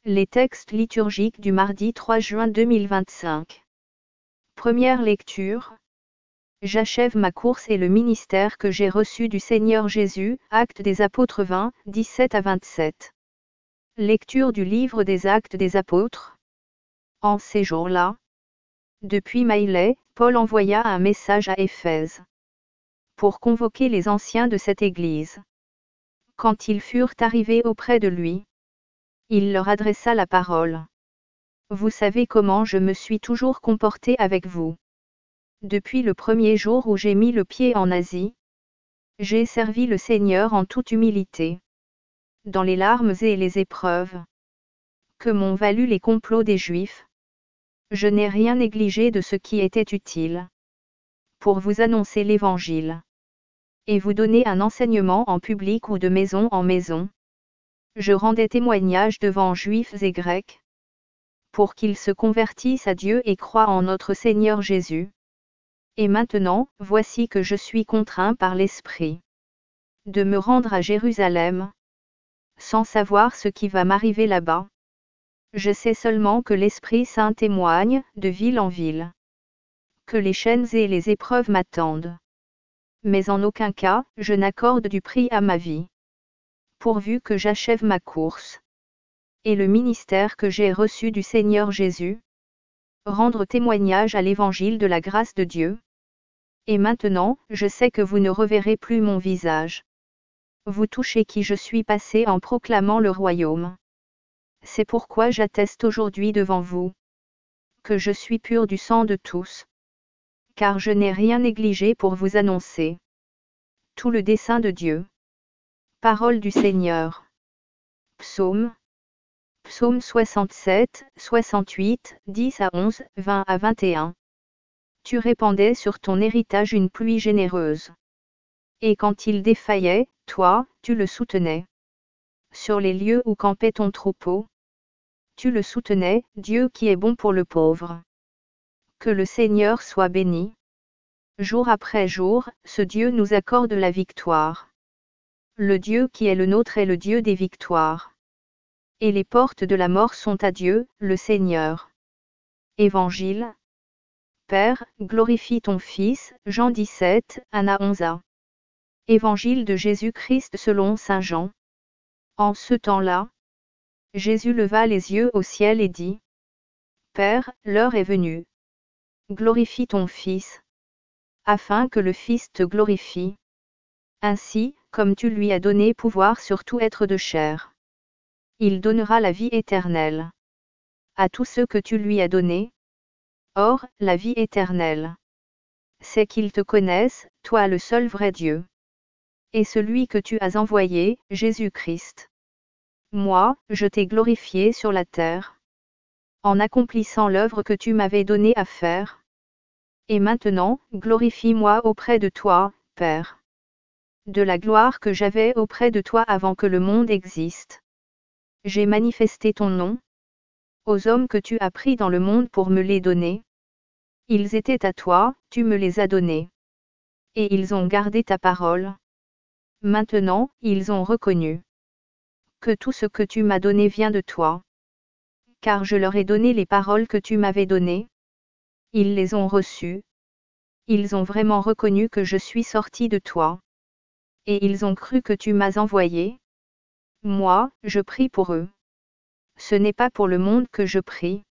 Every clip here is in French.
Les textes liturgiques du mardi 3 juin 2025. Première lecture. J'achève ma course et le ministère que j'ai reçu du Seigneur Jésus. Actes des Apôtres 20, 17 à 27. Lecture du livre des Actes des Apôtres. En ces jours-là, depuis Maïlée, Paul envoya un message à Éphèse pour convoquer les anciens de cette église. Quand ils furent arrivés auprès de lui, il leur adressa la parole. Vous savez comment je me suis toujours comporté avec vous. Depuis le premier jour où j'ai mis le pied en Asie, j'ai servi le Seigneur en toute humilité, dans les larmes et les épreuves que m'ont valu les complots des Juifs. Je n'ai rien négligé de ce qui était utile pour vous annoncer l'Évangile et vous donner un enseignement en public ou de maison en maison. Je rendais témoignage devant Juifs et Grecs pour qu'ils se convertissent à Dieu et croient en notre Seigneur Jésus. Et maintenant, voici que je suis contraint par l'Esprit de me rendre à Jérusalem, sans savoir ce qui va m'arriver là-bas. Je sais seulement que l'Esprit Saint témoigne, de ville en ville, que les chaînes et les épreuves m'attendent. Mais en aucun cas, je n'accorde du prix à ma vie, pourvu que j'achève ma course et le ministère que j'ai reçu du Seigneur Jésus, rendre témoignage à l'évangile de la grâce de Dieu. Et maintenant, je sais que vous ne reverrez plus mon visage. Vous touchez qui je suis passé en proclamant le royaume. C'est pourquoi j'atteste aujourd'hui devant vous que je suis pur du sang de tous, car je n'ai rien négligé pour vous annoncer tout le dessein de Dieu. Parole du Seigneur. Psaume 67, 68, 10 à 11, 20 à 21. Tu répandais sur ton héritage une pluie généreuse. Et quand il défaillait, toi, tu le soutenais. Sur les lieux où campait ton troupeau, tu le soutenais, Dieu qui est bon pour le pauvre. Que le Seigneur soit béni. Jour après jour, ce Dieu nous accorde la victoire. Le Dieu qui est le nôtre est le Dieu des victoires. Et les portes de la mort sont à Dieu, le Seigneur. Évangile. Père, glorifie ton Fils, Jean 17, 1 à 11a. Évangile de Jésus-Christ selon saint Jean. En ce temps-là, Jésus leva les yeux au ciel et dit : Père, l'heure est venue. Glorifie ton Fils, afin que le Fils te glorifie. Ainsi, comme tu lui as donné pouvoir sur tout être de chair, il donnera la vie éternelle à tous ceux que tu lui as donnés. Or, la vie éternelle, c'est qu'ils te connaissent, toi le seul vrai Dieu, et celui que tu as envoyé, Jésus-Christ. Moi, je t'ai glorifié sur la terre, en accomplissant l'œuvre que tu m'avais donnée à faire. Et maintenant, glorifie-moi auprès de toi, Père, de la gloire que j'avais auprès de toi avant que le monde existe. J'ai manifesté ton nom aux hommes que tu as pris dans le monde pour me les donner. Ils étaient à toi, tu me les as donnés. Et ils ont gardé ta parole. Maintenant, ils ont reconnu que tout ce que tu m'as donné vient de toi. Car je leur ai donné les paroles que tu m'avais données. Ils les ont reçues. Ils ont vraiment reconnu que je suis sorti de toi. Et ils ont cru que tu m'as envoyé. Moi, je prie pour eux. Ce n'est pas pour le monde que je prie,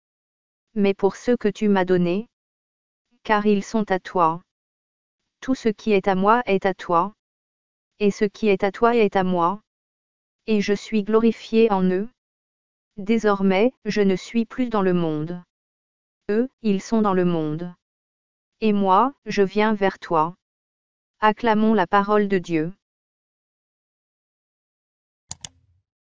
mais pour ceux que tu m'as donnés, car ils sont à toi. Tout ce qui est à moi est à toi, et ce qui est à toi est à moi, et je suis glorifié en eux. Désormais, je ne suis plus dans le monde. Eux, ils sont dans le monde. Et moi, je viens vers toi. Acclamons la parole de Dieu.